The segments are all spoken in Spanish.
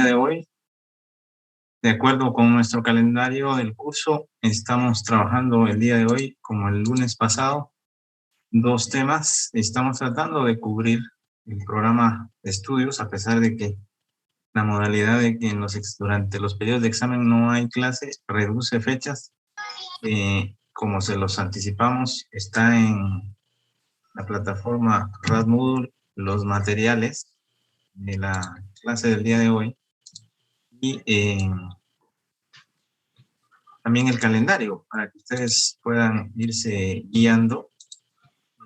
día de hoy, de acuerdo con nuestro calendario del curso, estamos trabajando el día de hoy, como el lunes pasado, dos temas. Estamos tratando de cubrir el programa de estudios, a pesar de que la modalidad de que durante los periodos de examen no hay clase, reduce fechas. Como se los anticipamos, está en la plataforma Radmoodle los materiales de la clase del día de hoy y también el calendario para que ustedes puedan irse guiando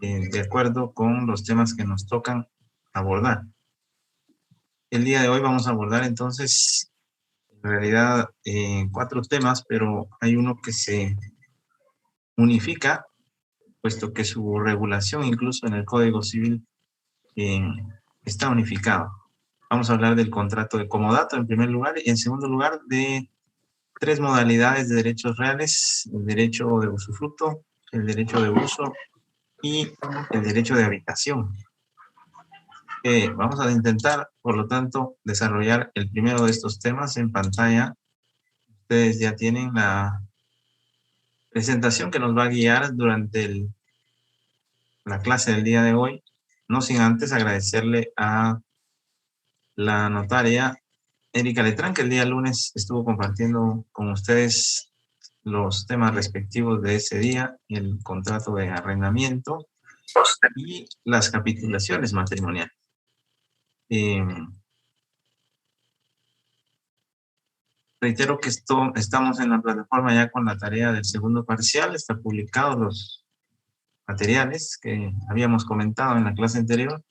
de acuerdo con los temas que nos tocan abordar. El día de hoy vamos a abordar entonces, en realidad, 4 temas, pero hay uno que se unifica, puesto que su regulación incluso en el Código Civil está unificado. Vamos a hablar del contrato de comodato en primer lugar y en segundo lugar de 3 modalidades de derechos reales: el derecho de usufructo, el derecho de uso y el derecho de habitación. Vamos a intentar, por lo tanto, desarrollar el primero de estos temas en pantalla. Ustedes ya tienen la presentación que nos va a guiar durante la clase del día de hoy, no sin antes agradecerle a la notaria Erika Letrán, que el día lunes estuvo compartiendo con ustedes los temas respectivos de ese día, el contrato de arrendamiento y las capitulaciones matrimoniales. Reitero que estamos en la plataforma ya con la tarea del segundo parcial. Están publicados los materiales que habíamos comentado en la clase anterior.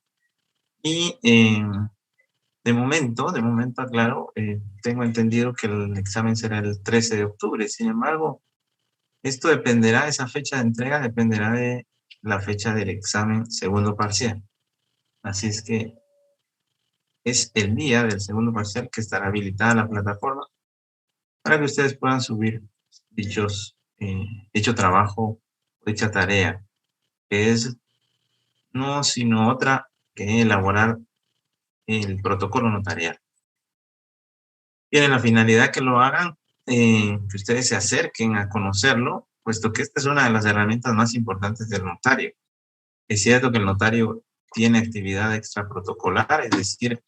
Y de momento aclaro, tengo entendido que el examen será el 13 de octubre. Sin embargo, esto dependerá, esa fecha de entrega dependerá de la fecha del examen segundo parcial. Así es que es el día del segundo parcial que estará habilitada la plataforma para que ustedes puedan subir dicho trabajo, dicha tarea, que es no sino otra que elaborar el protocolo notarial. Tienen la finalidad que lo hagan, que ustedes se acerquen a conocerlo, puesto que esta es una de las herramientas más importantes del notario. Es cierto que el notario tiene actividad extraprotocolar, es decir,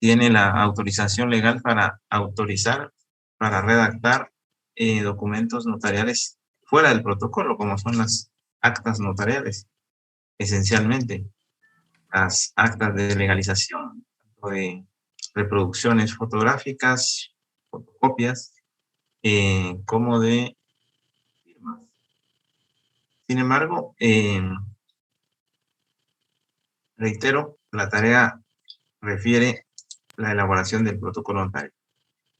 tiene la autorización legal para autorizar, para redactar documentos notariales fuera del protocolo, como son las actas notariales, esencialmente, las actas de legalización, tanto de reproducciones fotográficas, fotocopias, como de firmas. Sin embargo, reitero, la tarea refiere la elaboración del protocolo notario,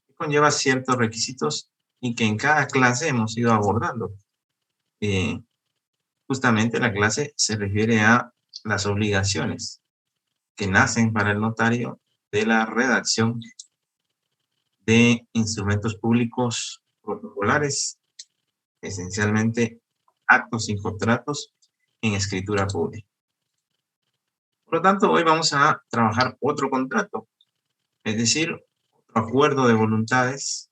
que conlleva ciertos requisitos y que en cada clase hemos ido abordando. Justamente la clase se refiere a las obligaciones que nacen para el notario de la redacción de instrumentos públicos protocolares, esencialmente actos y contratos en escritura pública. Por lo tanto, hoy vamos a trabajar otro contrato, es decir, otro acuerdo de voluntades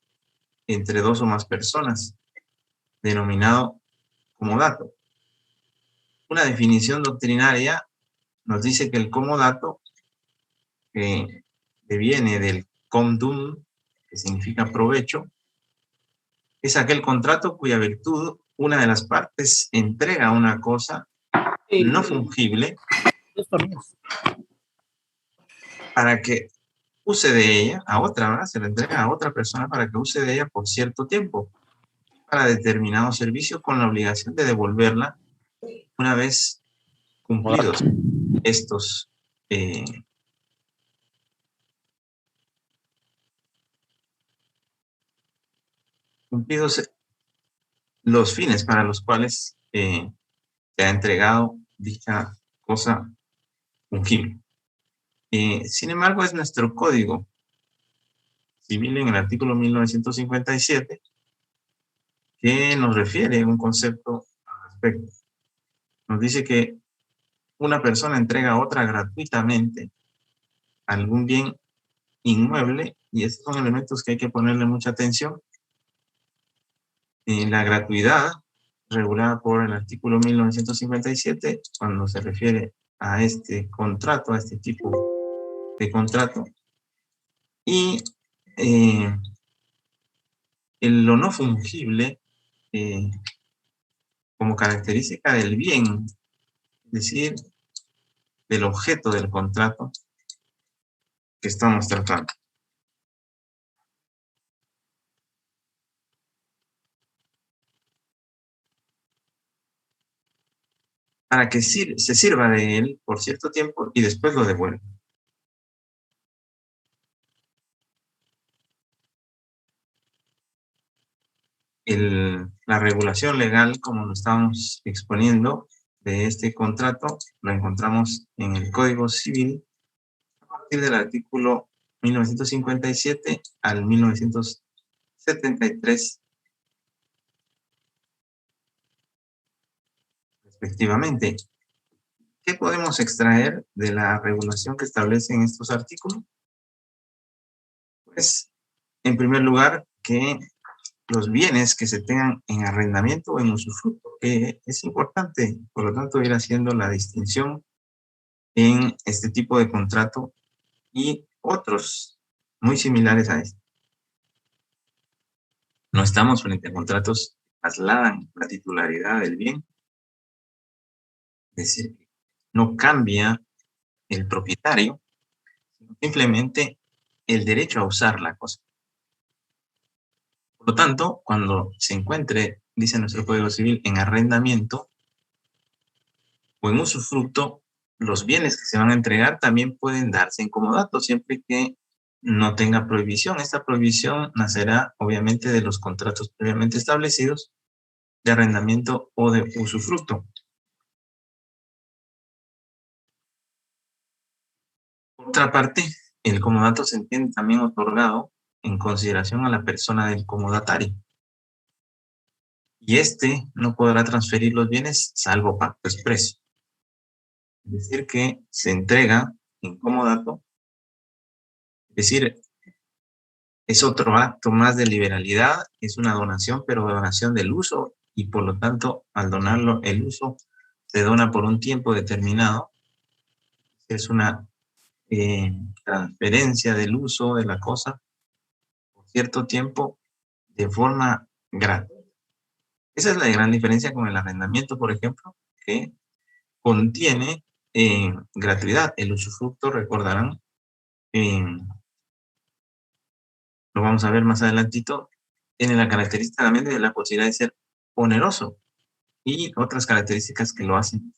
entre 2 o más personas, denominado comodato. Una definición doctrinaria nos dice que el comodato, que deviene del condum, que significa provecho, es aquel contrato cuya virtud una de las partes entrega una cosa no fungible para que use de ella a otra, ¿verdad? Se la entrega a otra persona para que use de ella por cierto tiempo, para determinado servicio, con la obligación de devolverla una vez cumplidos estos los fines para los cuales se ha entregado dicha cosa fungible. Sin embargo, es nuestro Código Civil en el artículo 1957 que nos refiere un concepto al respecto. Nos dice que una persona entrega a otra gratuitamente algún bien inmueble, y estos son elementos que hay que ponerle mucha atención. La gratuidad, regulada por el artículo 1957, cuando se refiere a este contrato, a este tipo de contrato. Y lo no fungible como característica del bien, es decir, del objeto del contrato que estamos tratando. Para que se sirva de él por cierto tiempo y después lo devuelva. La regulación legal, como lo estamos exponiendo, de este contrato, lo encontramos en el Código Civil a partir del artículo 1957 al 1973, respectivamente. ¿Qué podemos extraer de la regulación que establecen estos artículos? Pues, en primer lugar, que los bienes que se tengan en arrendamiento o en usufructo, que es importante, por lo tanto, ir haciendo la distinción en este tipo de contrato y otros muy similares a este. No estamos frente a contratos que trasladan la titularidad del bien, es decir, no cambia el propietario, sino simplemente el derecho a usar la cosa. Por lo tanto, cuando se encuentre, dice nuestro Código Civil, en arrendamiento o en usufructo, los bienes que se van a entregar también pueden darse en comodato, siempre que no tenga prohibición. Esta prohibición nacerá, obviamente, de los contratos previamente establecidos de arrendamiento o de usufructo. Por otra parte, el comodato se entiende también otorgado en consideración a la persona del comodatario. Y este no podrá transferir los bienes salvo pacto expreso. Es decir, que se entrega en comodato, es decir, es otro acto más de liberalidad, es una donación, pero donación del uso, y por lo tanto, al donarlo, el uso se dona por un tiempo determinado. Es una transferencia del uso de la cosa por cierto tiempo de forma gratuita. Esa es la gran diferencia con el arrendamiento, por ejemplo, que contiene gratuidad. El usufructo, recordarán, lo vamos a ver más adelantito, tiene la característica también de la posibilidad de ser oneroso y otras características que lo hacen.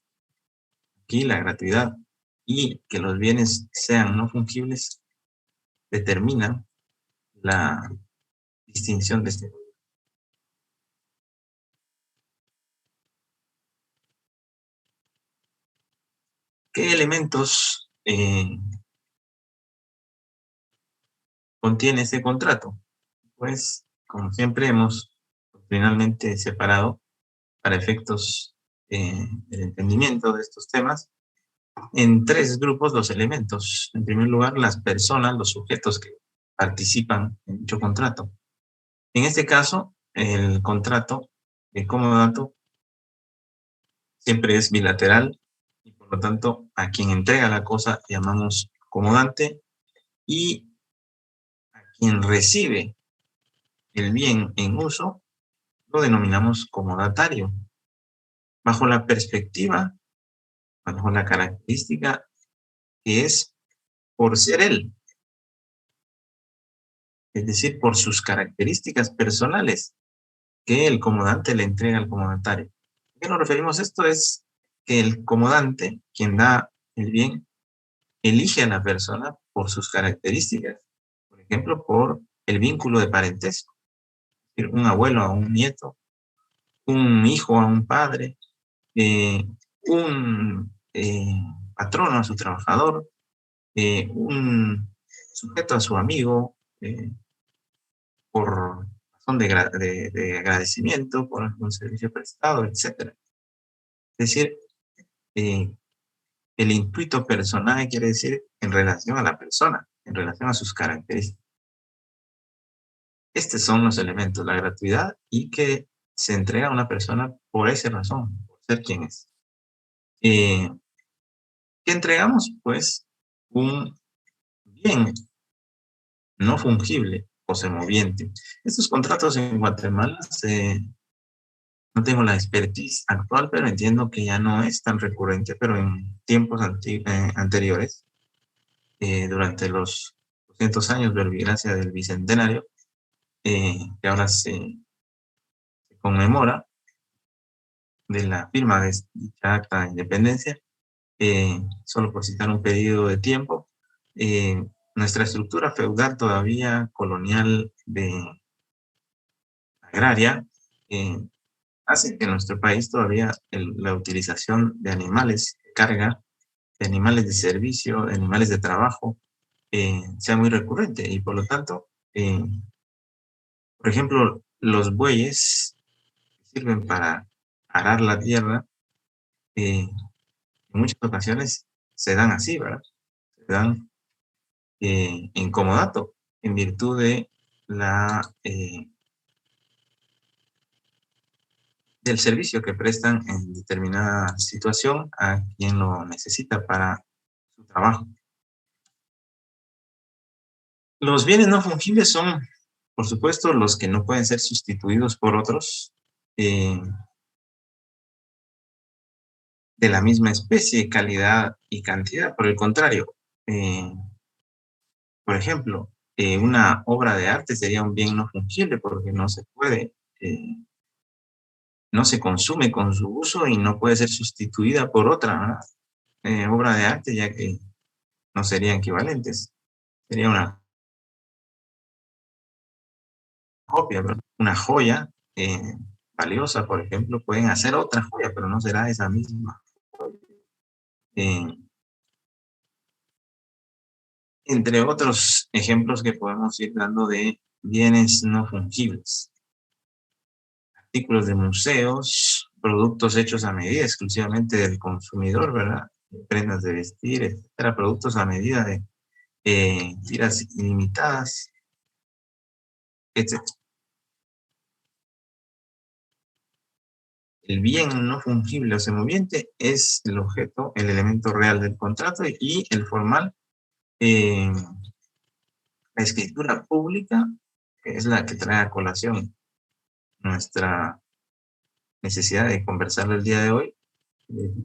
Aquí la gratuidad y que los bienes sean no fungibles determinan la distinción de este. ¿Qué elementos contiene este contrato? Pues, como siempre, hemos finalmente separado para efectos del entendimiento de estos temas en tres grupos los elementos. En primer lugar, las personas, los sujetos que participan en dicho contrato. En este caso, el contrato de comodato siempre es bilateral y por lo tanto a quien entrega la cosa llamamos comodante y a quien recibe el bien en uso lo denominamos comodatario. Bajo la perspectiva, bajo la característica que es por ser él, es decir, por sus características personales que el comodante le entrega al comodatario. ¿A qué nos referimos? Esto es que el comodante, quien da el bien, elige a la persona por sus características, por ejemplo, por el vínculo de parentesco, es decir, un abuelo a un nieto, un hijo a un padre, un patrono a su trabajador, un sujeto a su amigo, por razón de agradecimiento, por algún servicio prestado, etc. Es decir, el intuito personaje quiere decir en relación a la persona. en relación a sus características. Estos son los elementos, la gratuidad y que se entrega a una persona por esa razón, por ser quien es. ¿Qué entregamos? Pues un bien no fungible o semoviente. Estos contratos en Guatemala no tengo la expertise actual, pero entiendo que ya no es tan recurrente, pero en tiempos anteriores, durante los 200 años de gracia del Bicentenario, que ahora se conmemora de la firma de dicha acta de independencia, solo por citar un periodo de tiempo, nuestra estructura feudal todavía colonial agraria hace que en nuestro país todavía la utilización de animales de carga, de animales de servicio, de animales de trabajo, sea muy recurrente y por lo tanto, por ejemplo, los bueyes sirven para arar la tierra, en muchas ocasiones se dan así, ¿verdad? Se dan en comodato, en virtud de del servicio que prestan en determinada situación a quien lo necesita para su trabajo. Los bienes no fungibles son, por supuesto, los que no pueden ser sustituidos por otros de la misma especie, calidad y cantidad. Por el contrario, por ejemplo, una obra de arte sería un bien no fungible porque no se puede, no se consume con su uso y no puede ser sustituida por otra obra de arte, ya que no serían equivalentes. Sería una copia, ¿verdad? Una joya valiosa, por ejemplo, pueden hacer otra joya, pero no será esa misma. Eh, entre otros ejemplos que podemos ir dando de bienes no fungibles. Artículos de museos, productos hechos a medida exclusivamente del consumidor, ¿verdad? Prendas de vestir, etcétera, productos a medida de tiras ilimitadas, etcétera. El bien no fungible o semoviente es el objeto, el elemento real del contrato y el formal, la escritura pública, que es la que trae a colación nuestra necesidad de conversar el día de hoy,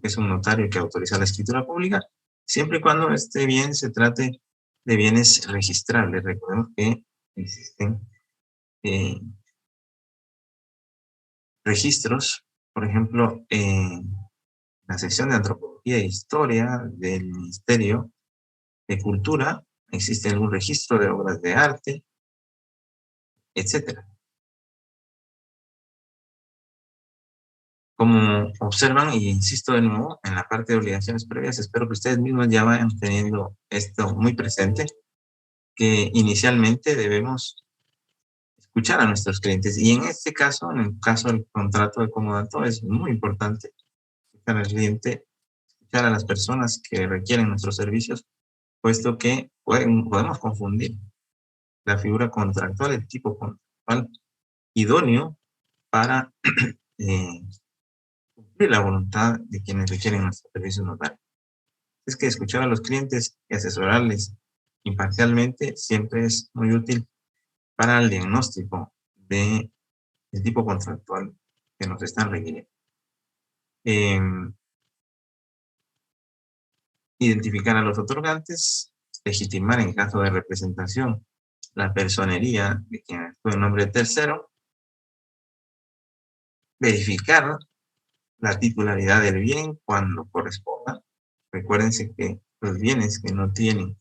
es un notario que autoriza la escritura pública, siempre y cuando este bien se trate de bienes registrables. Recordemos que existen registros, por ejemplo, en la sección de Antropología e Historia del Ministerio de Cultura, existe algún registro de obras de arte, etcétera. Como observan, y insisto de nuevo, en la parte de obligaciones previas, espero que ustedes mismos ya vayan teniendo esto muy presente, que inicialmente debemos escuchar a nuestros clientes. Y en este caso, en el caso del contrato de comodato, es muy importante escuchar al cliente, escuchar a las personas que requieren nuestros servicios, puesto que podemos confundir la figura contractual, el tipo contractual idóneo para cumplir la voluntad de quienes requieren nuestros servicios notarios. Es que escuchar a los clientes y asesorarles imparcialmente siempre es muy útil para el diagnóstico del tipo contractual que nos están requiriendo. Identificar a los otorgantes, legitimar en caso de representación la personería de quien actúa en nombre de tercero, verificar la titularidad del bien cuando corresponda. Recuérdense que los bienes que no tienen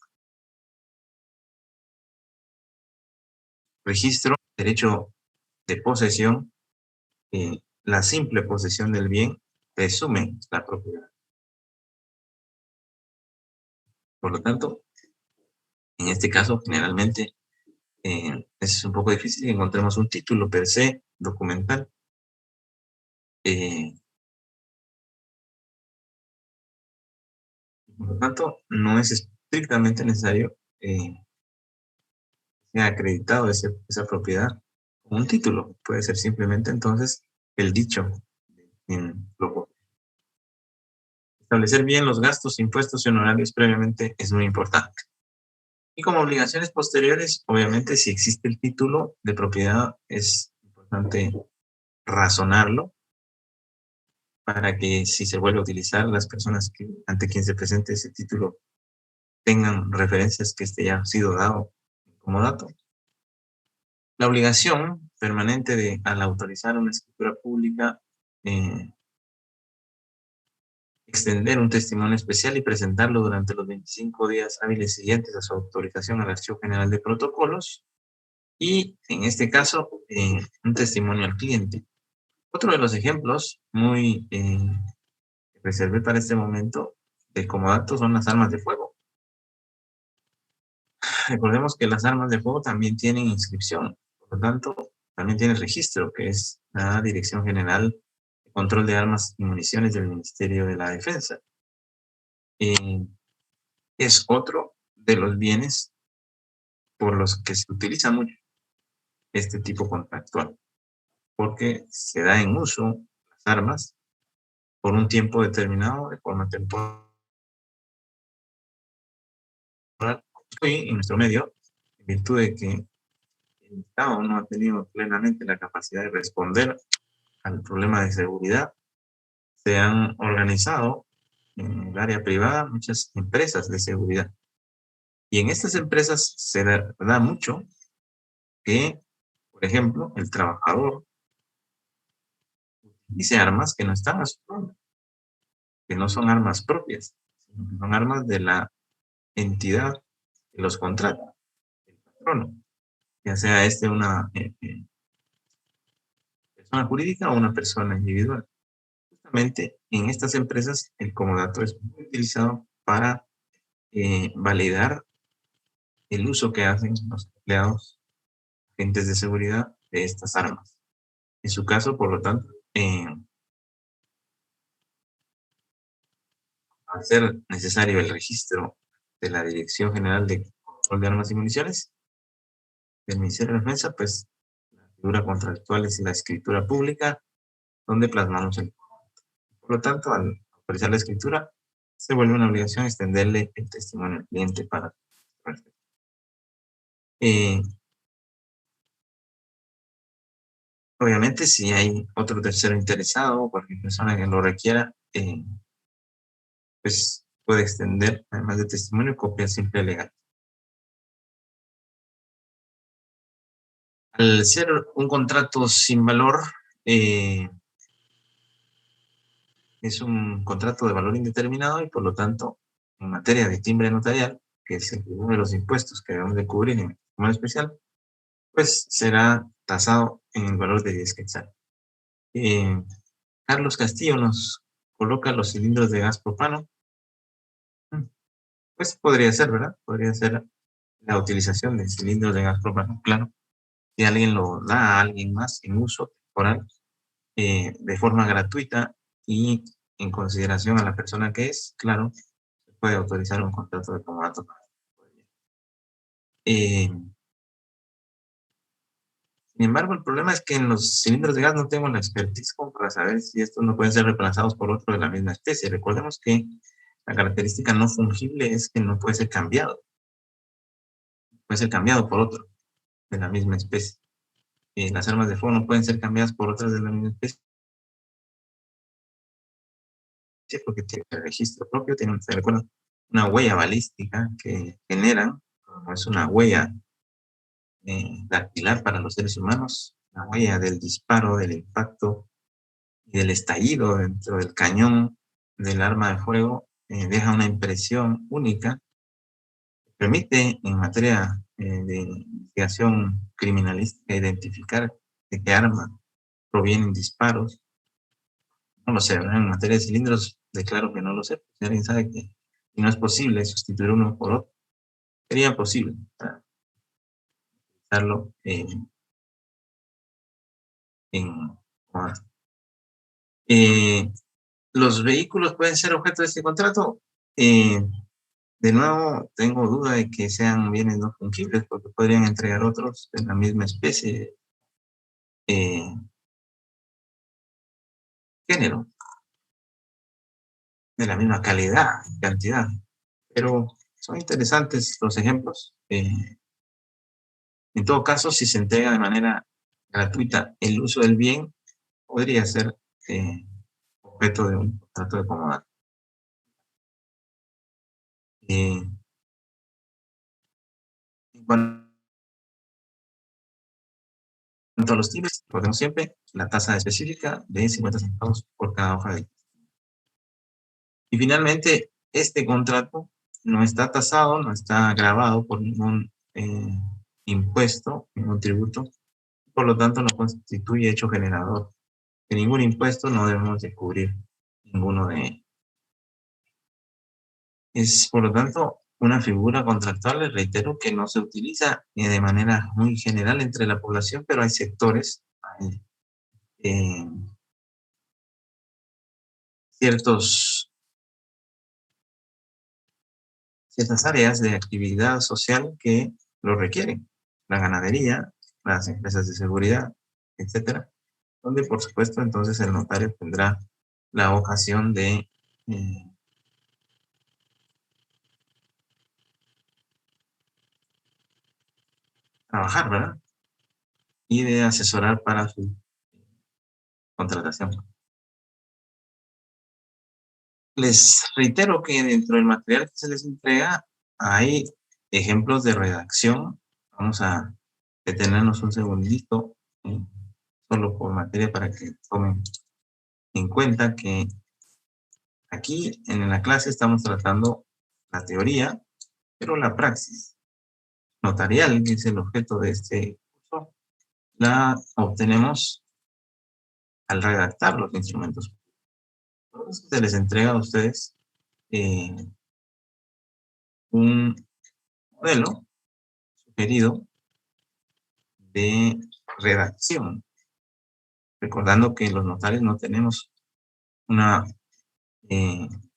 registro, derecho de posesión, la simple posesión del bien presume la propiedad. Por lo tanto, en este caso, generalmente es un poco difícil que encontremos un título per se documental. Por lo tanto, no es estrictamente necesario queda acreditado esa propiedad con un título. Puede ser simplemente entonces el dicho en lo. Establecer bien los gastos, impuestos y honorarios previamente es muy importante. Y como obligaciones posteriores, obviamente, si existe el título de propiedad, es importante razonarlo para que si se vuelve a utilizar, las personas ante quien se presente ese título tengan referencias que este ya ha sido dado como dato. La obligación permanente al autorizar una escritura pública, extender un testimonio especial y presentarlo durante los 25 días hábiles siguientes a su autorización al Archivo General de Protocolos y, en este caso, un testimonio al cliente. Otro de los ejemplos muy reservé para este momento de comodato son las armas de fuego. Recordemos que las armas de fuego también tienen inscripción, por lo tanto, también tiene registro, que es la Dirección General de Control de Armas y Municiones del Ministerio de la Defensa. Es otro de los bienes por los que se utiliza mucho este tipo contractual, porque se da en uso las armas por un tiempo determinado, de forma temporal, y en nuestro medio, en virtud de que el Estado no ha tenido plenamente la capacidad de responder al problema de seguridad, se han organizado en el área privada muchas empresas de seguridad. Y en estas empresas se da mucho que, por ejemplo, el trabajador utilice armas que no están a su nombre, que no son armas propias, sino que son armas de la entidad que los contrata, el patrono, ya sea una persona jurídica o una persona individual. Justamente en estas empresas el comodato es muy utilizado para validar el uso que hacen los empleados, agentes de seguridad de estas armas. En su caso, por lo tanto, al ser necesario el registro de la Dirección General de Control de Armas y Municiones del Ministerio de Defensa, pues la figura contractual es la escritura pública, donde plasmamos el comodato. Por lo tanto, al autorizar la escritura, se vuelve una obligación extenderle el testimonio al cliente para obviamente, si hay otro tercero interesado o cualquier persona que lo requiera, pues puede extender, además de testimonio, copia simple legal. Al ser un contrato sin valor, es un contrato de valor indeterminado y, por lo tanto, en materia de timbre notarial, que es el primero de los impuestos que debemos de cubrir en el testimonio especial, pues será tasado en el valor de 10 quetzales. Carlos Castillo nos coloca los cilindros de gas propano. Pues podría ser, ¿verdad? Podría ser la utilización de cilindros de gas propano, claro. Si alguien lo da a alguien más en uso temporal, de forma gratuita y en consideración a la persona que es, claro, se puede autorizar un contrato de comodato. Sin embargo, el problema es que en los cilindros de gas no tengo la expertise como para saber si estos no pueden ser reemplazados por otro de la misma especie. Recordemos que la característica no fungible es que no puede ser cambiado. Puede ser cambiado por otro de la misma especie. Las armas de fuego no pueden ser cambiadas por otras de la misma especie porque tiene el registro propio, tienen, se recuerda, una huella balística que generan, como es una huella dactilar para los seres humanos, la huella del disparo, del impacto y del estallido dentro del cañón del arma de fuego, deja una impresión única, permite en materia de investigación criminalística identificar de qué arma provienen disparos. No lo sé, ¿verdad? En materia de cilindros, declaro que no lo sé. Si alguien sabe que no es posible sustituir uno por otro, sería posible usarlo en los vehículos pueden ser objeto de este contrato. De nuevo, tengo duda de que sean bienes no fungibles porque podrían entregar otros de la misma especie, género, de la misma calidad y cantidad. Pero son interesantes los ejemplos. En todo caso, si se entrega de manera gratuita el uso del bien, podría ser objeto de un contrato de comodato. En cuanto a los tipos, recordemos siempre la tasa específica de 50 centavos por cada hoja de. Y finalmente, este contrato no está tasado, no está grabado por ningún impuesto, ningún tributo, por lo tanto no constituye hecho generador de ningún impuesto, no debemos de cubrir ninguno de ellos. Es, por lo tanto, una figura contractual, les reitero, que no se utiliza de manera muy general entre la población, pero hay sectores, hay ciertas áreas de actividad social que lo requieren. La ganadería, las empresas de seguridad, etcétera, donde por supuesto entonces el notario tendrá la ocasión de trabajar, ¿verdad? Y de asesorar para su contratación. Les reitero que dentro del material que se les entrega hay ejemplos de redacción. Vamos a detenernos un segundito, solo por materia para que tomen en cuenta que aquí en la clase estamos tratando la teoría, pero la praxis notarial, que es el objeto de este curso, la obtenemos al redactar los instrumentos. Entonces, se les entrega a ustedes un modelo sugerido de redacción, recordando que los notarios no tenemos una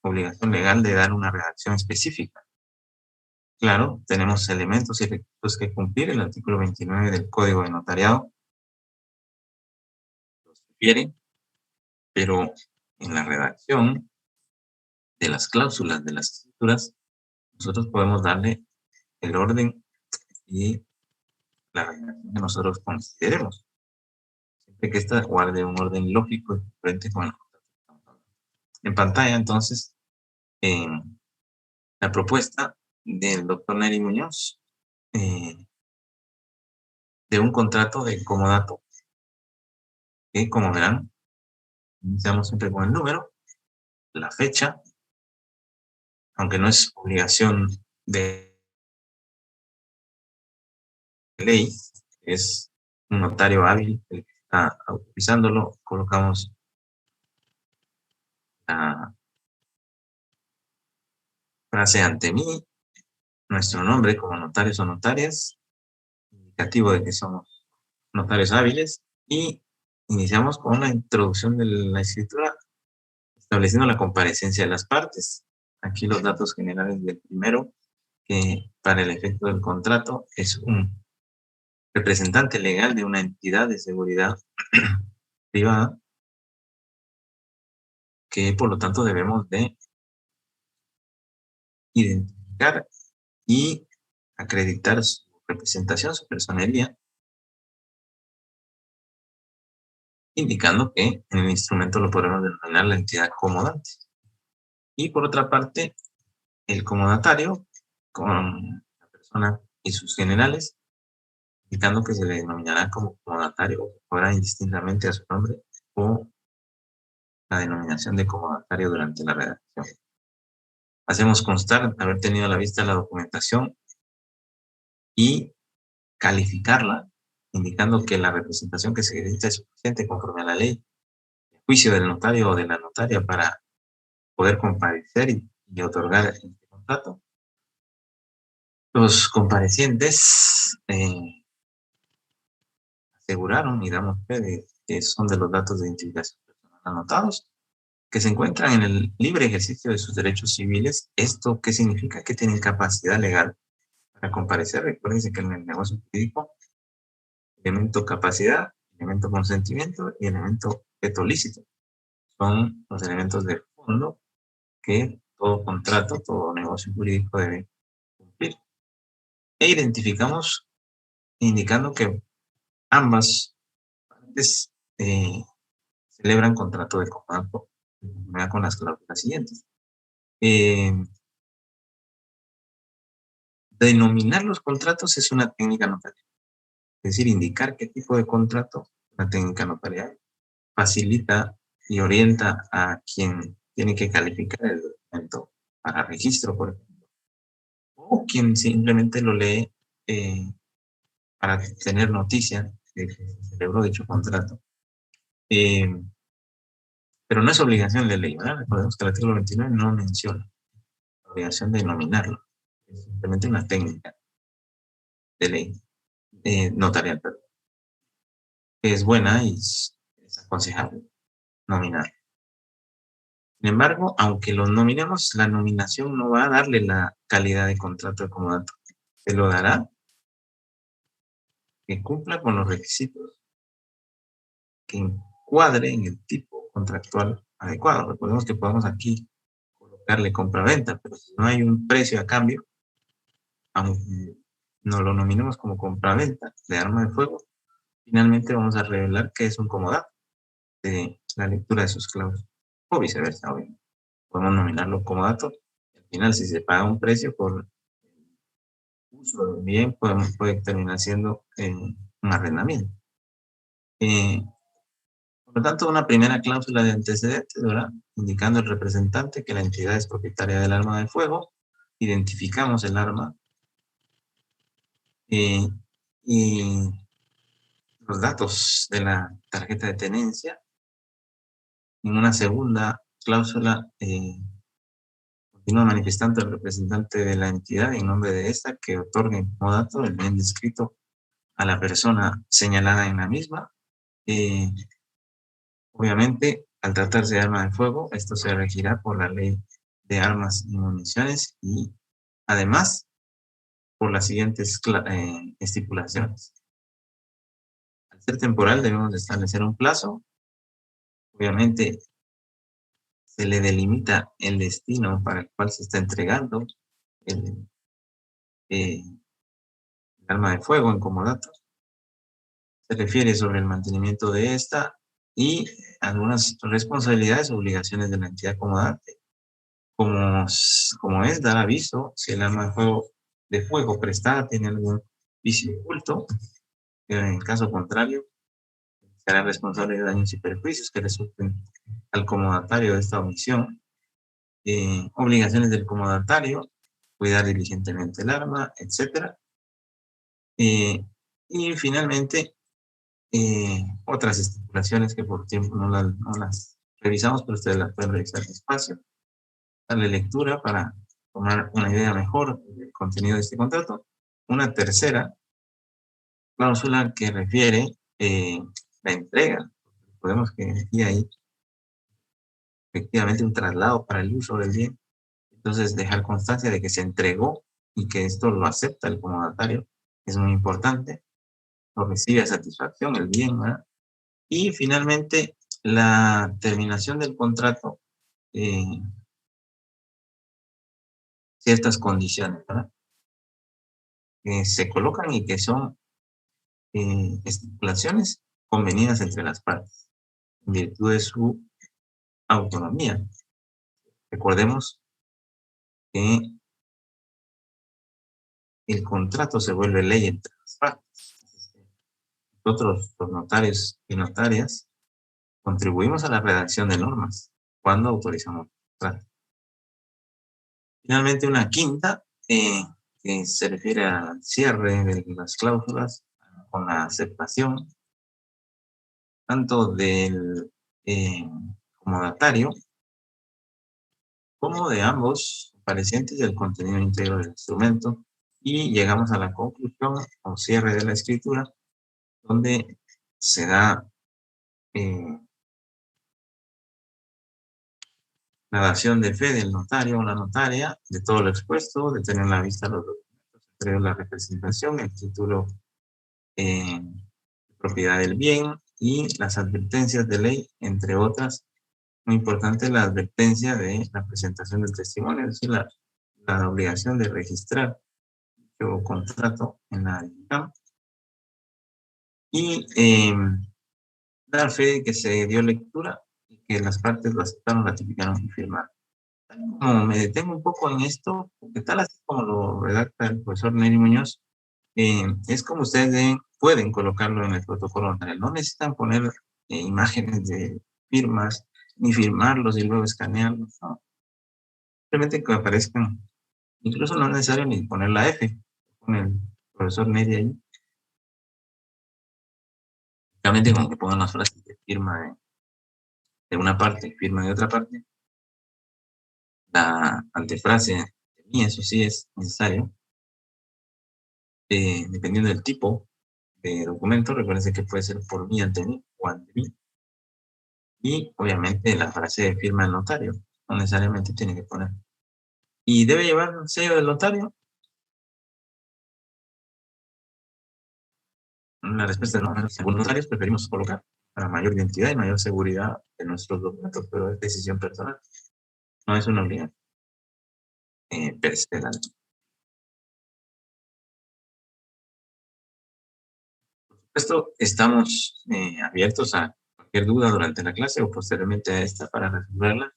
obligación legal de dar una redacción específica. Claro, tenemos elementos y requisitos que cumplir. El artículo 29 del Código de Notariado los refiere, pero en la redacción de las cláusulas de las escrituras, nosotros podemos darle el orden y la redacción que nosotros consideremos, siempre que ésta guarde un orden lógico y coherente con el contrato. En pantalla, entonces, la propuesta del doctor Neri Muñoz de un contrato de comodato, que como verán, iniciamos siempre con el número, la fecha, aunque no es obligación de ley, es un notario hábil el que está autorizándolo, colocamos la frase ante mí, nuestro nombre como notarios o notarias, indicativo de que somos notarios hábiles, y iniciamos con la introducción de la escritura, estableciendo la comparecencia de las partes. Aquí los datos generales del primero, que para el efecto del contrato es un representante legal de una entidad de seguridad privada, que por lo tanto debemos de identificar y acreditar su representación, su personería, indicando que en el instrumento lo podemos denominar la entidad comodante. Y por otra parte, el comodatario con la persona y sus generales, indicando que se le denominará como comodatario o podrá indistintamente a su nombre o la denominación de comodatario durante la redacción. Hacemos constar haber tenido a la vista la documentación y calificarla, indicando que la representación que se necesita es suficiente conforme a la ley, el juicio del notario o de la notaria para poder comparecer y otorgar el contrato. Los comparecientes aseguraron y damos fe de que son de los datos de identificación personal anotados que se encuentran en el libre ejercicio de sus derechos civiles. ¿Esto qué significa? Que tienen capacidad legal para comparecer. Recuérdense que en el negocio jurídico, elemento capacidad, elemento consentimiento y elemento objeto lícito son los elementos de fondo que todo contrato, todo negocio jurídico debe cumplir. E identificamos indicando que ambas partes celebran contrato de comodato con las cláusulas siguientes. Denominar los contratos es una técnica notarial. Es decir, indicar qué tipo de contrato, una técnica notarial, facilita y orienta a quien tiene que calificar el documento para registro, por ejemplo, o quien simplemente lo lee para tener noticia de que se celebró dicho contrato. Pero no es obligación de ley, ¿verdad? Recordemos que el artículo 29 no menciona la obligación de nominarlo. Es simplemente una técnica de ley notarial, perdón, que es buena y es aconsejable nominar. Sin embargo, aunque lo nominemos, la nominación no va a darle la calidad de contrato de comodato. Se lo dará que cumpla con los requisitos, que encuadre en el tipo contractual adecuado. Recordemos que podemos aquí colocarle compra-venta, pero si no hay un precio a cambio, aunque no lo nominemos como compra-venta de arma de fuego, finalmente vamos a revelar que es un comodato de la lectura de sus cláusulas, o viceversa, obviamente. Podemos nominarlo comodato, y al final si se paga un precio por uso del bien, puede terminar siendo un arrendamiento. Por lo tanto, una primera cláusula de antecedentes, ¿verdad? Indicando al representante que la entidad es propietaria del arma de fuego, identificamos el arma y los datos de la tarjeta de tenencia. En una segunda cláusula, continúa manifestando el representante de la entidad en nombre de esta que otorgue como dato el bien descrito a la persona señalada en la misma. Obviamente, al tratarse de arma de fuego, esto se regirá por la ley de armas y municiones y además por las siguientes estipulaciones. Al ser temporal debemos de establecer un plazo. Obviamente se le delimita el destino para el cual se está entregando el arma de fuego en comodato. Se refiere sobre el mantenimiento de esta y algunas responsabilidades o obligaciones de la entidad comodante, como es dar aviso si el arma de fuego prestada tiene algún vicio oculto, en caso contrario, será responsable de daños y perjuicios que resulten al comodatario de esta omisión. Obligaciones del comodatario, cuidar diligentemente el arma, etc. Y finalmente, otras estipulaciones que por tiempo no las revisamos, pero ustedes las pueden revisar despacio, darle lectura para tomar una idea mejor del contenido de este contrato. Una tercera cláusula que refiere la entrega. Podemos que aquí hay efectivamente un traslado para el uso del bien. Entonces, dejar constancia de que se entregó y que esto lo acepta el comodatario es muy importante. Lo recibe a satisfacción el bien, ¿verdad? Y finalmente, la terminación del contrato, ciertas condiciones, ¿verdad? Que se colocan y que son estipulaciones convenidas entre las partes, en virtud de su autonomía. Recordemos que el contrato se vuelve ley entre las partes. Nosotros, los notarios y notarias, contribuimos a la redacción de normas cuando autorizamos el contrato. Finalmente, una quinta, que se refiere al cierre de las cláusulas con la aceptación tanto del comodatario como de ambos comparecientes del contenido íntegro del instrumento, y llegamos a la conclusión o cierre de la escritura, donde se da la dación de fe del notario o la notaria de todo lo expuesto, de tener a la vista los documentos, entre la representación, el título de propiedad del bien y las advertencias de ley, entre otras. Muy importante la advertencia de la presentación del testimonio, es decir, la obligación de registrar dicho contrato en la DICAM y dar fe de que se dio lectura y que las partes lo aceptaron, ratificaron y firmaron. Como me detengo un poco en esto, porque tal así como lo redacta el profesor Neri Muñoz, es como ustedes pueden colocarlo en el protocolo notarial. No necesitan poner imágenes de firmas, ni firmarlos y luego escanearlos. No. Simplemente que aparezcan. Incluso no es necesario ni poner la F con el profesor Neri ahí. Realmente como que pongan las frases de firma de una parte, firma de otra parte. La antefrase de mí, eso sí es necesario. Dependiendo del tipo de documento, recuerden que puede ser por mí, ante mí o ante mí. Y obviamente la frase de firma del notario, no necesariamente tiene que poner. ¿Y debe llevar el sello del notario? La respuesta es no. Algunos notarios preferimos colocar para mayor identidad y mayor seguridad de nuestros documentos, pero es decisión personal. No es una obligación personal. Por supuesto, estamos abiertos a cualquier duda durante la clase o posteriormente a esta para resolverla.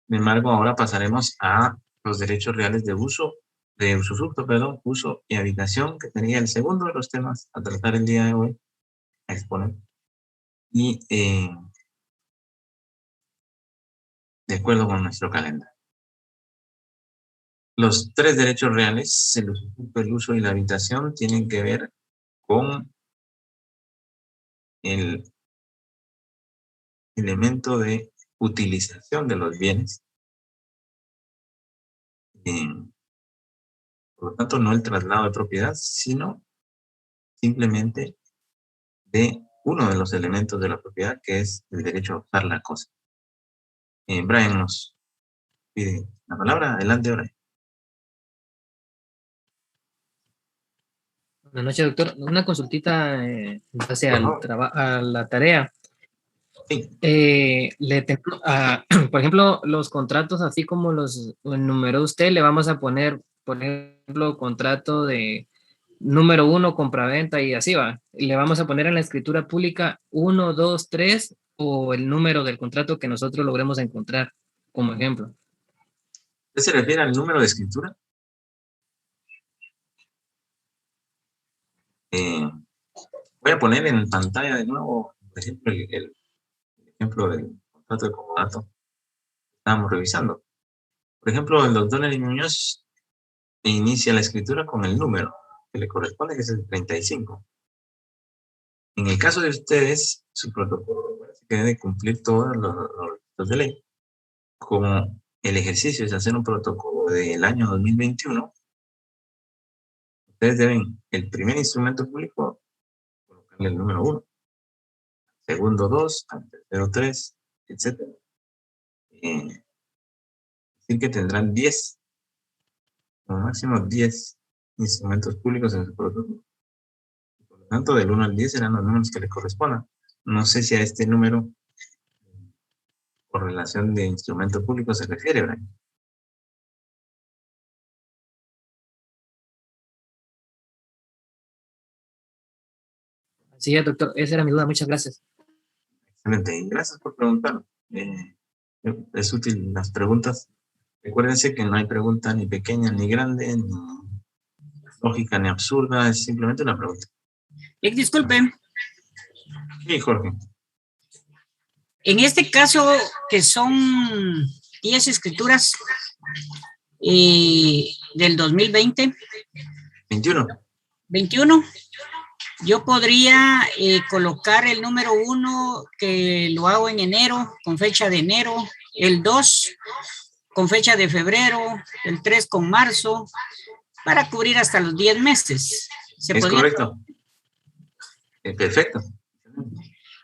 Sin embargo, ahora pasaremos a los derechos reales de uso, de usufructo, perdón, uso y habitación, que sería el segundo de los temas a tratar el día de hoy, a exponer. Y de acuerdo con nuestro calendario. Los tres derechos reales, el usufructo, el uso y la habitación, tienen que ver con el elemento de utilización de los bienes. Por lo tanto, no el traslado de propiedad, sino simplemente de uno de los elementos de la propiedad, que es el derecho a usar la cosa. Brian nos pide la palabra. Adelante, Brian. Buenas noches, doctor. Una consultita en base a la tarea. Sí. Por ejemplo, los contratos, así como los enumeró usted, le vamos a poner, por ejemplo, contrato de número 1, compraventa y así va. Le vamos a poner en la escritura pública 1, 2, 3 o el número del contrato que nosotros logremos encontrar, como ejemplo. ¿Usted se refiere al número de escritura? Voy a poner en pantalla de nuevo, por ejemplo, el ejemplo del contrato de comodato que estábamos revisando. Por ejemplo, el doctor Neri Muñoz inicia la escritura con el número que le corresponde, que es el 35. En el caso de ustedes, su protocolo parece que debe cumplir todos los requisitos de ley. Como el ejercicio es hacer un protocolo del año 2021, ustedes deben, el primer instrumento público, colocarle el número 1, segundo 2, al tercero 3, etc. Decir que tendrán 10, como máximo 10 instrumentos públicos en su protocolo. Por lo tanto, del 1 al 10 serán los números que le correspondan. No sé si a este número por relación de instrumento público se refiere, Brian. Sí, doctor, esa era mi duda. Muchas gracias. Excelente, y gracias por preguntar. Es útil las preguntas. Recuérdense que no hay pregunta ni pequeña ni grande, ni lógica ni absurda, es simplemente una pregunta. Disculpe. Sí, Jorge. En este caso, que son 10 escrituras del 2020. 21. Yo podría colocar el número 1, que lo hago en enero, con fecha de enero, el 2 con fecha de febrero, el 3 con marzo, para cubrir hasta los 10 meses. Es correcto. Perfecto.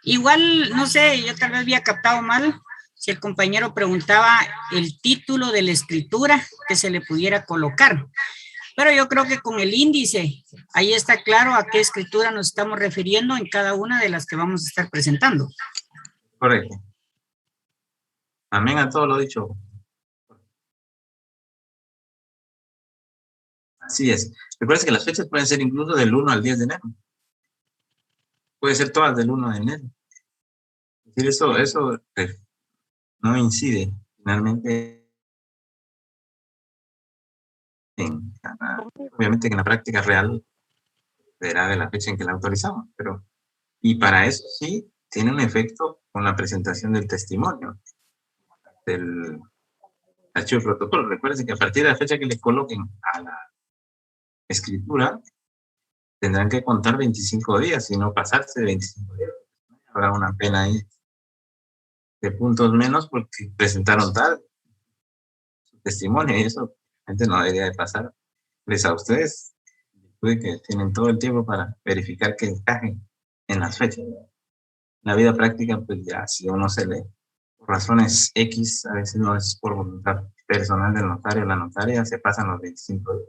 Igual, no sé, yo tal vez había captado mal, si el compañero preguntaba el título de la escritura que se le pudiera colocar. Pero yo creo que con el índice, ahí está claro a qué escritura nos estamos refiriendo en cada una de las que vamos a estar presentando. Correcto. Amén a todo lo dicho. Así es. Recuerda que las fechas pueden ser incluso del 1 al 10 de enero. Puede ser todas del 1 de enero. Es decir, eso no incide finalmente obviamente que en la práctica real será de la fecha en que la autorizamos, pero y para eso sí tiene un efecto con la presentación del testimonio del archivo de protocolo. Recuerden que a partir de la fecha que le coloquen a la escritura tendrán que contar 25 días y no pasarse de 25 días. Habrá una pena ahí de puntos menos porque presentaron tal su testimonio y eso gente no debería de pasar. Les a ustedes que tienen todo el tiempo para verificar que encajen en las fechas. En la vida práctica, pues ya si uno se le, por razones X, a veces no es por voluntad personal del notario o la notaria, se pasan los 25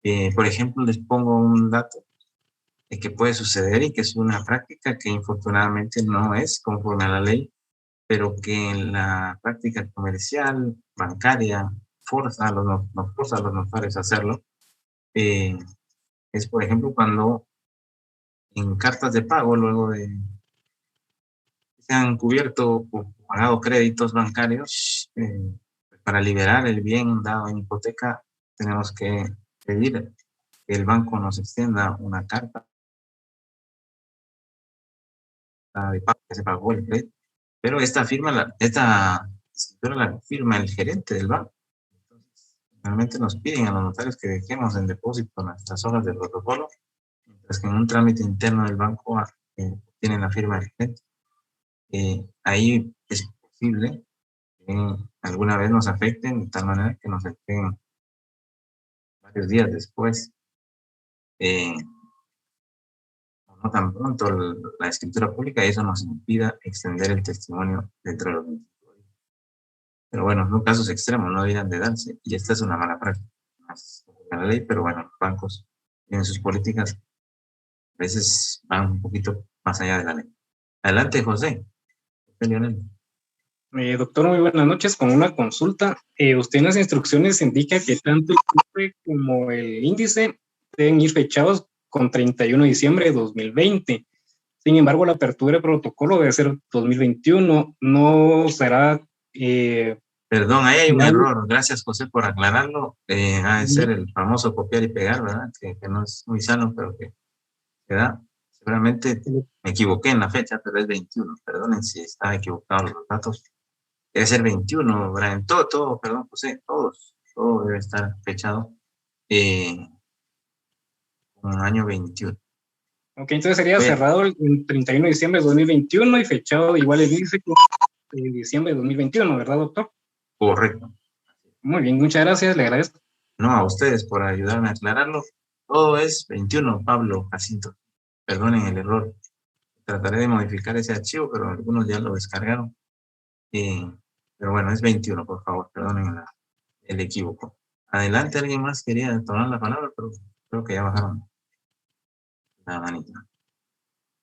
días. Por ejemplo, les pongo un dato de que puede suceder y que es una práctica que infortunadamente no es conforme a la ley, pero que en la práctica comercial, bancaria, forza a los notarios a hacerlo. Es, por ejemplo, cuando en cartas de pago, luego de que se han cubierto o pagado créditos bancarios, para liberar el bien dado en hipoteca, tenemos que pedir que el banco nos extienda una carta de pago que se pagó el crédito, pero esta escritura la firma el gerente del banco. Entonces, realmente nos piden a los notarios que dejemos en depósito nuestras hojas de protocolo, mientras que en un trámite interno del banco tienen la firma del gerente. Ahí es posible que alguna vez nos afecten de tal manera que nos afecten varios días después. No tan pronto la escritura pública y eso nos impida extender el testimonio dentro de los 25 días. Pero bueno, son casos extremos, no deberían de darse y esta es una mala práctica. No es la ley, pero bueno, los bancos tienen sus políticas, a veces van un poquito más allá de la ley. Adelante, José. Leonel. Doctor, muy buenas noches. Con una consulta, usted en las instrucciones indica que tanto el cupre como el índice deben ir fechados con 31 de diciembre de 2020. Sin embargo, la apertura de protocolo debe ser 2021. No será... Perdón, ahí hay un error. Gracias, José, por aclararlo. Ha de ser el famoso copiar y pegar, ¿verdad? Que no es muy sano, pero que da. Seguramente me equivoqué en la fecha, pero es 21. Perdonen si estaba equivocado los datos. Debe ser 21, Brian. Todo, perdón, José, todo debe estar fechado con el año 21. Ok, entonces sería cerrado el 31 de diciembre de 2021 y fechado igual el índice en diciembre de 2021, ¿verdad, doctor? Correcto. Muy bien, muchas gracias, le agradezco. No, a ustedes por ayudarme a aclararlo. Todo es 21, Pablo Jacinto. Perdonen el error. Trataré de modificar ese archivo, pero algunos ya lo descargaron. Pero bueno, es 21, por favor, perdonen el equívoco. Adelante, alguien más quería tomar la palabra, pero creo que ya bajaron la manita.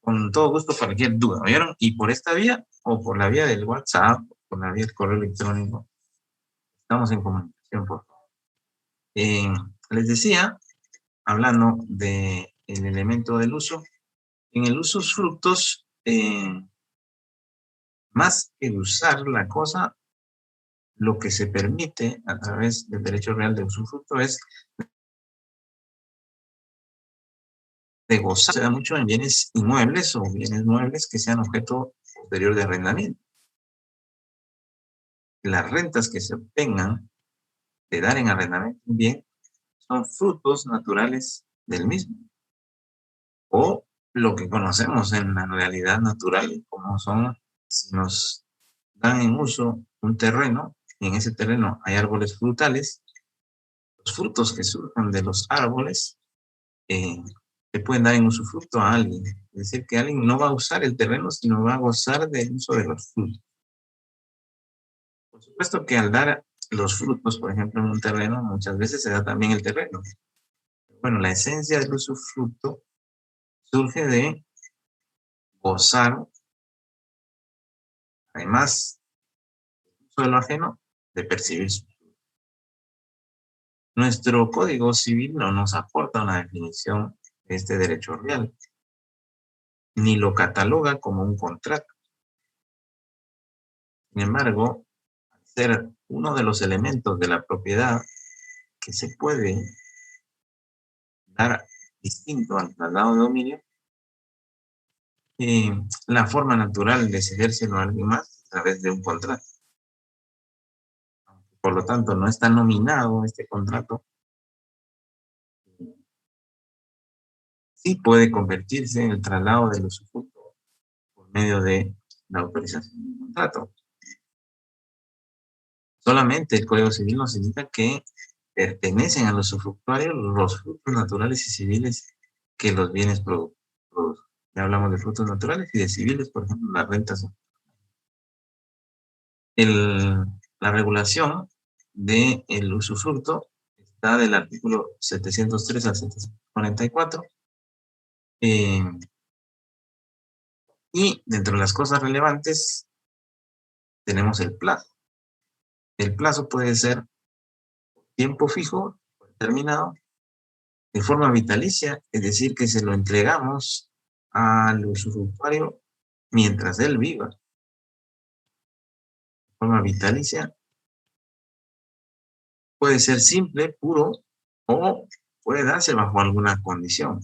Con todo gusto, cualquier duda, ¿vieron? Y por esta vía, o por la vía del WhatsApp, o por la vía del correo electrónico, estamos en comunicación, por favor. Les decía, hablando del elemento del uso, en el usufructos, más que usar la cosa, lo que se permite a través del derecho real de usufructo es de gozar. Se da mucho en bienes inmuebles o bienes muebles que sean objeto posterior de arrendamiento. Las rentas que se obtengan de dar en arrendamiento un bien son frutos naturales del mismo. O lo que conocemos en la realidad natural, como son, si nos dan en uso un terreno, y en ese terreno hay árboles frutales, los frutos que surjan de los árboles se pueden dar en usufructo a alguien. Es decir, que alguien no va a usar el terreno, sino va a gozar del uso de los frutos. Puesto que al dar los frutos, por ejemplo, en un terreno, muchas veces se da también el terreno. Bueno, la esencia del usufructo surge de gozar, además de lo ajeno, de percibir su. Nuestro Código Civil no nos aporta una definición de este derecho real, ni lo cataloga como un contrato. Sin embargo, al ser uno de los elementos de la propiedad que se puede dar distinto al traslado de dominio, la forma natural de cedérselo a alguien más a través de un contrato. Por lo tanto, no está nominado este contrato. Sí puede convertirse en el traslado del usufructo por medio de la autorización del contrato. Solamente el Código Civil nos indica que pertenecen al usufructuario los frutos naturales y civiles que los bienes producen. Ya hablamos de frutos naturales y de civiles, por ejemplo, las rentas. La regulación del usufructo está del artículo 703 al 744. Y dentro de las cosas relevantes tenemos el plazo. El plazo puede ser tiempo fijo, determinado, de forma vitalicia, es decir, que se lo entregamos al usufructuario mientras él viva. De forma vitalicia puede ser simple, puro, o puede darse bajo alguna condición.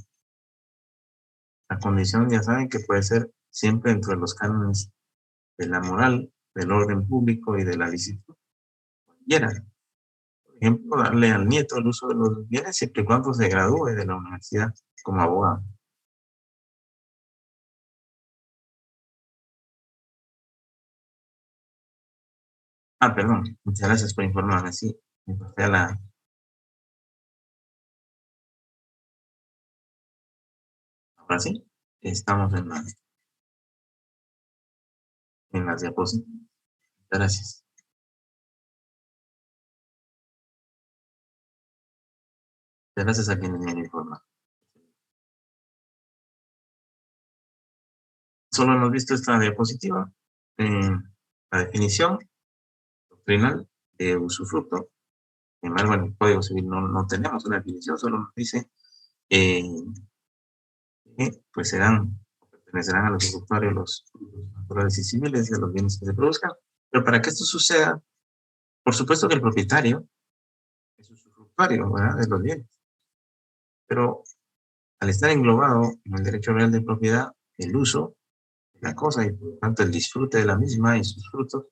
La condición ya saben que puede ser siempre dentro de los cánones de la moral, del orden público y de la licitud. Cualquiera. Por ejemplo, darle al nieto el uso de los bienes siempre y cuando se gradúe de la universidad como abogado. Ah, perdón, muchas gracias por informarme. Sí, me pasé a la... Ahora sí, estamos en las diapositivas. Gracias. Gracias a quienes me han informado. Solo hemos visto esta diapositiva, la definición doctrinal de usufructo. Sin embargo, en el Código Civil no tenemos una definición, solo nos dice que pues pertenecerán a los usufructuarios los frutos naturales y civiles de los bienes que se produzcan. Pero para que esto suceda, por supuesto que el propietario es usufructuario, ¿verdad?, de los bienes. Pero al estar englobado en el derecho real de propiedad, el uso de la cosa y por lo tanto el disfrute de la misma y sus frutos,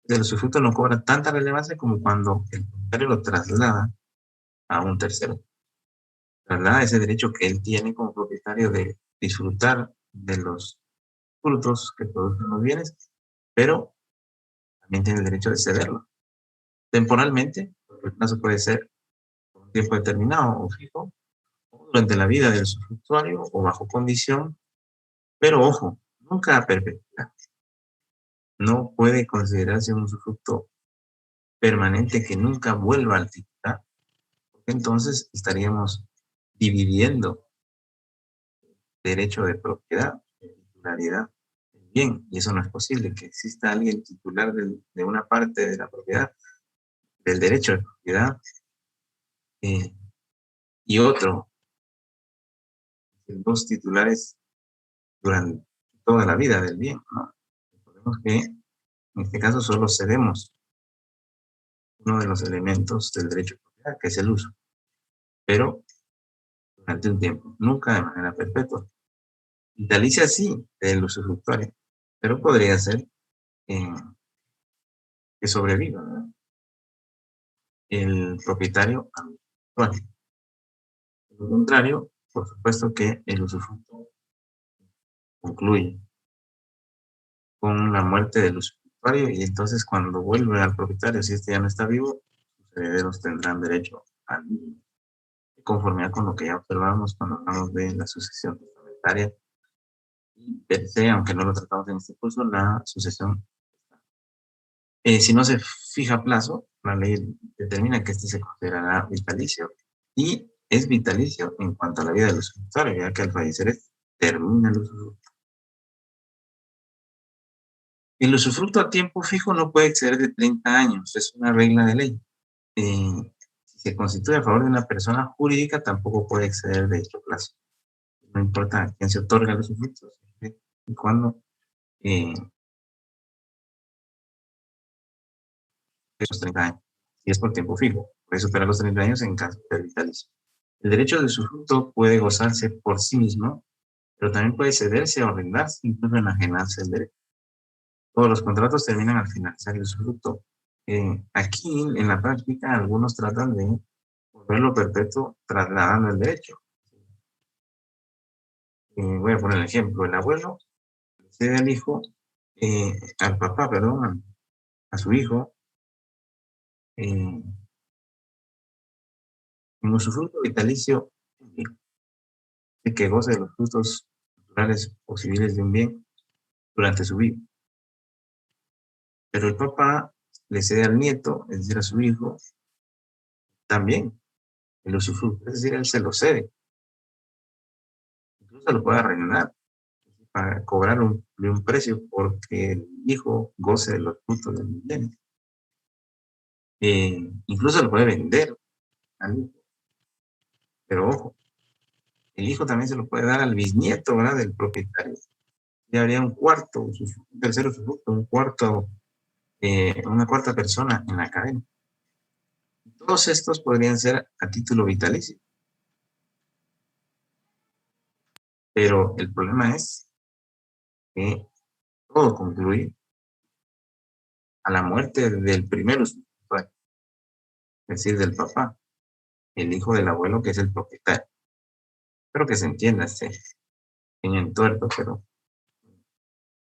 el usufructo no cobra tanta relevancia como cuando el propietario lo traslada a un tercero. Traslada ese derecho que él tiene como propietario de disfrutar de los frutos que producen los bienes, pero también tiene el derecho de cederlo temporalmente, porque el plazo puede ser por un tiempo determinado o fijo, o durante la vida del usufructuario o bajo condición, pero ojo, nunca a perpetuidad. No puede considerarse un usufructo permanente que nunca vuelva al titular, porque entonces estaríamos dividiendo derecho de propiedad, de titularidad, del bien, y eso no es posible, que exista alguien titular de una parte de la propiedad, del derecho de propiedad, y otro, dos titulares durante toda la vida del bien, ¿no? Recordemos que en este caso solo cedemos uno de los elementos del derecho de propiedad, que es el uso, pero durante un tiempo, nunca de manera perpetua. Vitalicia sí del usufructuario, pero podría ser que sobreviva, ¿verdad?, el propietario actual. Por lo contrario, por supuesto que el usufructo concluye con la muerte del usufructuario y entonces cuando vuelve al propietario, si este ya no está vivo, sus herederos tendrán derecho al mismo, de conformidad con lo que ya observamos cuando hablamos de la sucesión testamentaria y per se, aunque no lo tratamos en este curso, la sucesión Si no se fija plazo, la ley determina que este se considerará vitalicio y es vitalicio en cuanto a la vida del usufructuario, ya que al fallecer termina el usufructo. El usufructo a tiempo fijo no puede exceder de 30 años, es una regla de ley. Si se constituye a favor de una persona jurídica, tampoco puede exceder de dicho plazo. No importa a quién se otorga el usufructo, siempre y cuando esos 30 años. Y es por tiempo fijo, puede superar los 30 años en caso de vitalicio. El derecho de usufructo puede gozarse por sí mismo, pero también puede cederse o arrendarse, incluso enajenarse el derecho. Todos los contratos terminan al finalizar el usufructo. Aquí, en la práctica, algunos tratan de volverlo perpetuo trasladando el derecho. Voy a poner el ejemplo. El abuelo cede al hijo, al papá, perdón, a su hijo, en usufructo vitalicio, de que goce de los frutos naturales o civiles de un bien durante su vida. Pero el papá le cede al nieto, es decir, a su hijo, también el usufructo, es decir, él se lo cede. Incluso lo puede arrendar para cobrar un precio porque el hijo goce de los frutos del bien. Incluso lo puede vender al hijo. Pero ojo, el hijo también se lo puede dar al bisnieto, ¿verdad? Del propietario. Ya habría un cuarto, un tercer usufructo, un cuarto, una cuarta persona en la cadena. Todos estos podrían ser a título vitalicio. Pero el problema es que todo concluye a la muerte del primer usufructuario, es decir, del papá, el hijo del abuelo, que es el propietario. Espero que se entienda este pequeño entuerto, pero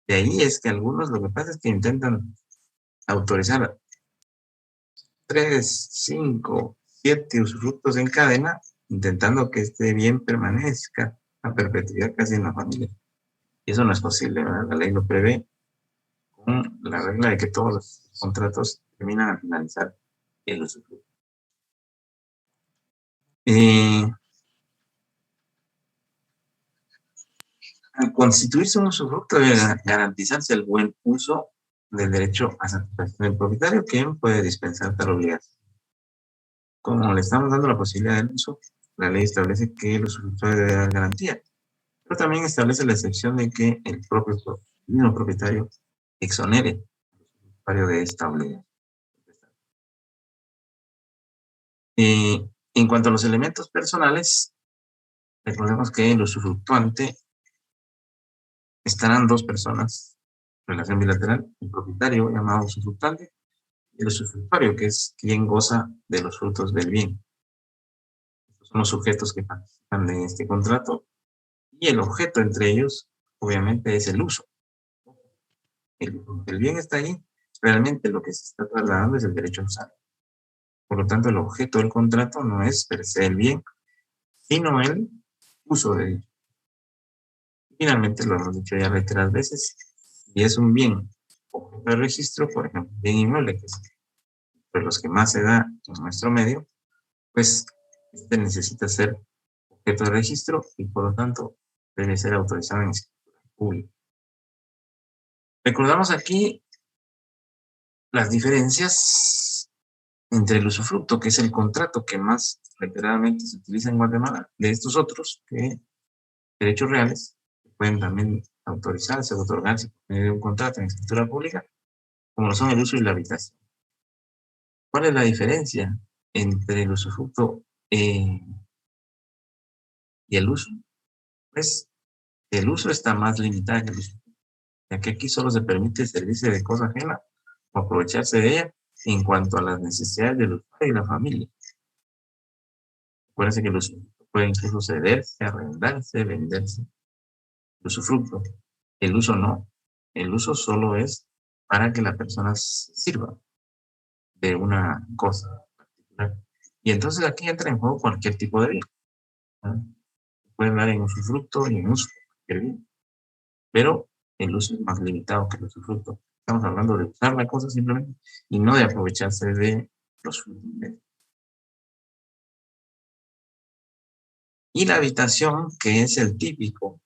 de ahí es que algunos lo que pasa es que intentan autorizar 3, 5, 7 usufructos en cadena, intentando que este bien permanezca a perpetuidad casi en la familia. Y eso no es posible, ¿verdad? La ley lo prevé con la regla de que todos los contratos terminan al finalizar el usufructo. Al constituirse un usufructo debe garantizarse el buen uso del derecho a satisfacción del propietario, quien puede dispensar tal obligación. Como le estamos dando la posibilidad del uso, la ley establece que el usufructuario debe dar garantía, pero también establece la excepción de que el mismo propietario exonere al usufructuario de esta obligación. En cuanto a los elementos personales, recordemos que el usufructuante estarán dos personas, relación bilateral, el propietario llamado usufructuante y el usufructuario, que es quien goza de los frutos del bien. Estos son los sujetos que participan en este contrato y el objeto entre ellos, obviamente, es el uso. El bien está ahí, realmente lo que se está trasladando es el derecho a usar. Por lo tanto, el objeto del contrato no es per se el bien, sino el uso de ello. Finalmente, lo hemos dicho ya reiteradas veces, si es un bien objeto de registro, por ejemplo, bien inmueble, que es de los que más se da en nuestro medio, pues este necesita ser objeto de registro y por lo tanto debe ser autorizado en escritura pública. Recordamos aquí las diferencias entre el usufructo, que es el contrato que más reiteradamente se utiliza en Guatemala, de estos otros, que derechos reales, que pueden también autorizarse o otorgarse por medio de un contrato en escritura pública, como lo son el uso y la habitación. ¿Cuál es la diferencia entre el usufructo y el uso? Pues el uso está más limitado que el usufructo, ya que aquí solo se permite servirse de cosa ajena o aprovecharse de ella en cuanto a las necesidades del usuario y la familia. Acuérdense que el usufructo puede incluso cederse, arrendarse, venderse. El usufructo, el uso no. El uso solo es para que la persona sirva de una cosa particular. Y entonces aquí entra en juego cualquier tipo de bien. Puede dar en usufructo y en uso, cualquier bien. Pero el uso es más limitado que el usufructo. Estamos hablando de usar la cosa simplemente y no de aprovecharse de los frutos. Y la habitación, que es el típico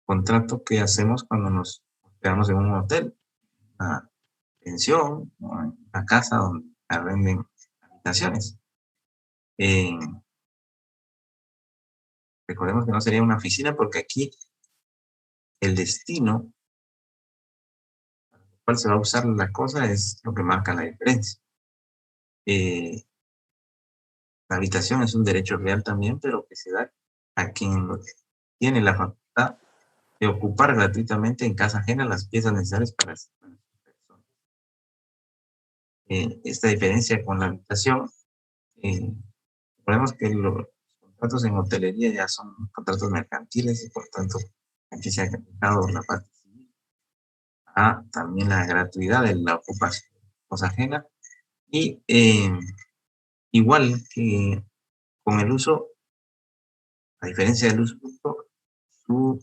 contrato que hacemos cuando nos quedamos en un hotel, una pensión, o en una casa donde arrenden habitaciones. Recordemos que no sería una oficina porque aquí el destino al cual se va a usar la cosa es lo que marca la diferencia. La habitación es un derecho real también, pero que se da a quien tiene la facultad de ocupar gratuitamente en casa ajena las piezas necesarias para su persona. Esta diferencia con la habitación, recordemos que los contratos en hotelería ya son contratos mercantiles y por tanto aquí se ha aplicado la parte civil a también la gratuidad de la ocupación de cosa ajena y igual que con el uso, a diferencia del usufructo, su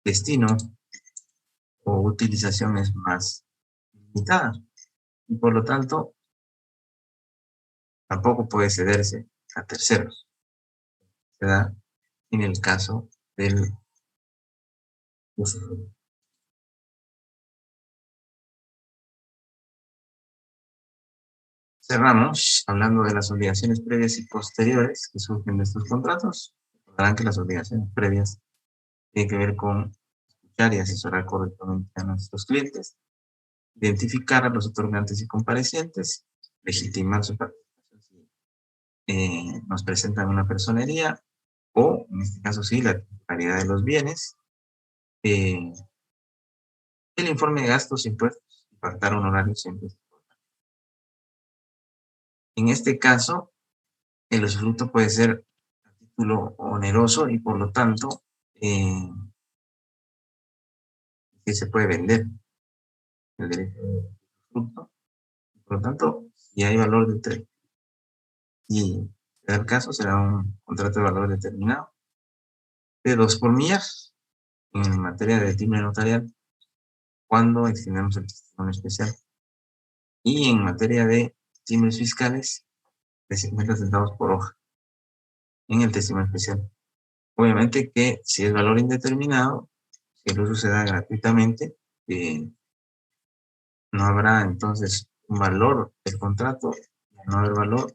destino o utilización es más limitada y por lo tanto tampoco puede cederse a terceros. Se da en el caso del usufructo. Cerramos hablando de las obligaciones previas y posteriores que surgen de estos contratos. Recordarán que las obligaciones previas tienen que ver con escuchar y asesorar correctamente a nuestros clientes, identificar a los otorgantes y comparecientes, legitimar su participación si nos presentan una personería o, en este caso sí, la titularidad de los bienes, el informe de gastos, impuestos y pactar honorarios siempre es importante. En este caso, el usufructo puede ser a título oneroso y por lo tanto que se puede vender el derecho de usufructo. Por lo tanto, si hay valor de y en el caso será un contrato de valor determinado de 2 por millas en materia de timbre notarial cuando extendemos el testimonio especial y en materia de timbres fiscales de 50 centavos por hoja en el testimonio especial. Obviamente que si es valor indeterminado, si el uso se da gratuitamente, no habrá entonces un valor del contrato, al no haber valor,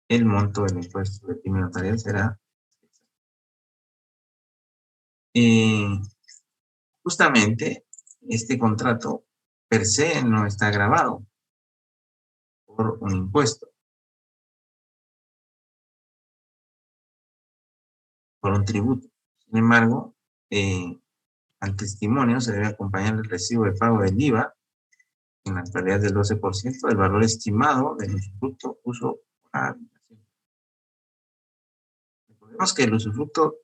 el monto del impuesto de timbre notarial será justamente este contrato per se no está grabado por un impuesto, por un tributo. Sin embargo, al testimonio se debe acompañar el recibo de pago del IVA en la actualidad del 12% del valor estimado del usufructo uso por habitación. Recordemos que el usufructo,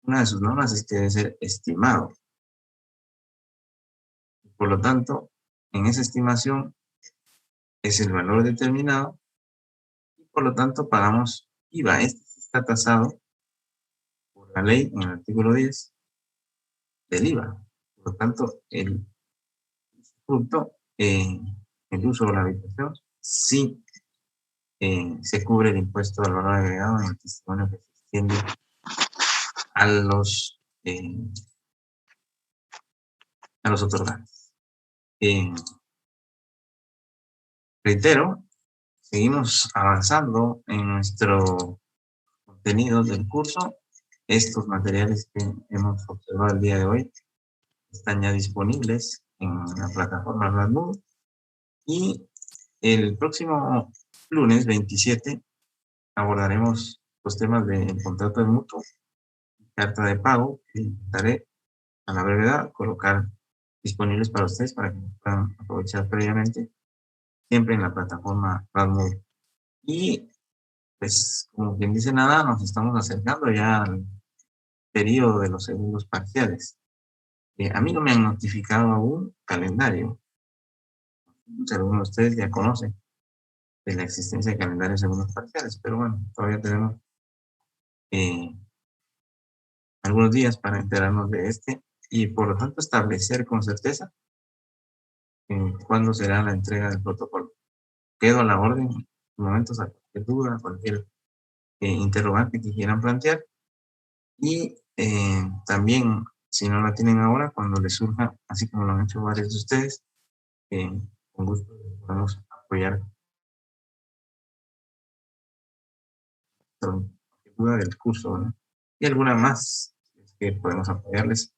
una de sus normas es que debe ser estimado. Por lo tanto, en esa estimación es el valor determinado y por lo tanto pagamos IVA. Este está tasado por la ley en el artículo 10 del IVA. Por lo tanto, el usufructo, el uso de la habitación, sí se cubre el impuesto al valor agregado en el testimonio que se extiende a los otorgantes. Reitero, seguimos avanzando en nuestro contenido del curso. Estos materiales que hemos observado el día de hoy están ya disponibles en la plataforma Radmood y el próximo lunes 27 abordaremos los temas del contrato de mutuo, carta de pago, que intentaré a la brevedad colocar disponibles para ustedes para que puedan aprovechar previamente, siempre en la plataforma Radmood. Y pues, como quien dice nada, nos estamos acercando ya al periodo de los segundos parciales. A mí no me han notificado aún calendario. Algunos de ustedes ya conocen de la existencia de calendarios segundos parciales, pero bueno, todavía tenemos algunos días para enterarnos de este y por lo tanto establecer con certeza cuándo será la entrega del protocolo. Quedo a la orden en momentos a cualquier duda, cualquier interrogante que quieran plantear, y también, si no la tienen ahora, cuando les surja, así como lo han hecho varios de ustedes, con gusto podemos apoyar duda del curso, ¿no? Y alguna más que podemos apoyarles.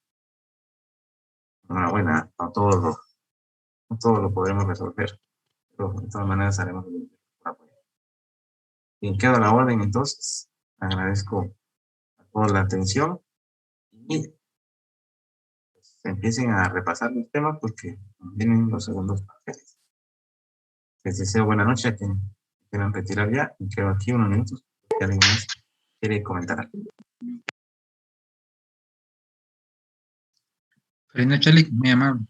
Enhorabuena, no todo lo podremos resolver, pero de todas maneras haremos lo que por apoyar. Bien, quedo a la orden entonces. Agradezco a toda la atención y pues, empiecen a repasar los temas porque vienen los segundos parciales. Les deseo buena noche a quienes quieran retirar ya y quedo aquí unos minutos si alguien más quiere comentar algo. Feliz noche, Alec, muy amable.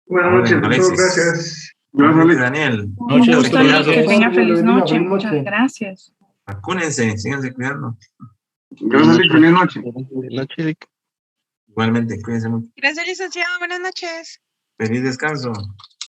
Buenas noches, doctor, Alexis. gracias. Buenas noches, Daniel. Un gusto, Alec, que tenga feliz noche. Buenas Muchas noches. gracias. Vacúnense, síganse cuidando. Gracias, Alex, feliz noche. Feliz noche, Alec. Igualmente, cuídense mucho. Gracias, licenciado. Buenas noches. Feliz descanso.